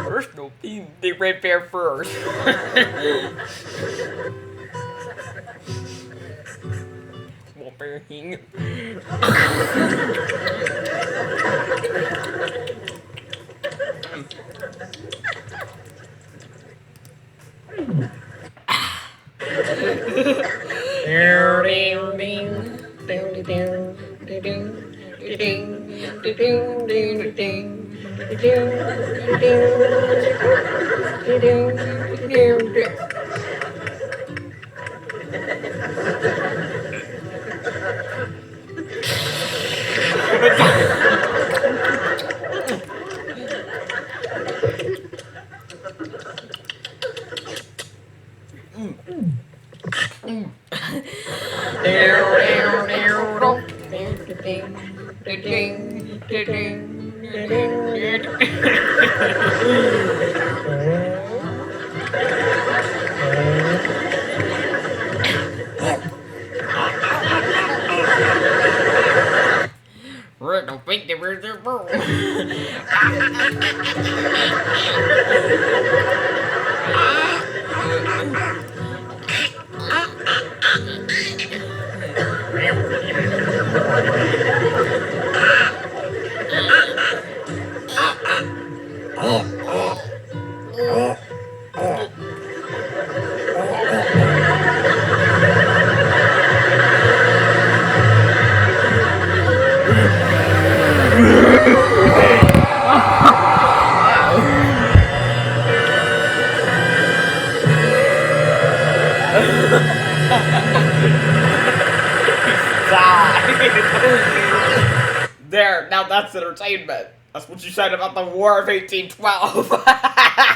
Personal theme, they ran fair first. Whopping. Rick, don't think they were their bro. There, now that's entertainment. That's what you said about the War of 1812.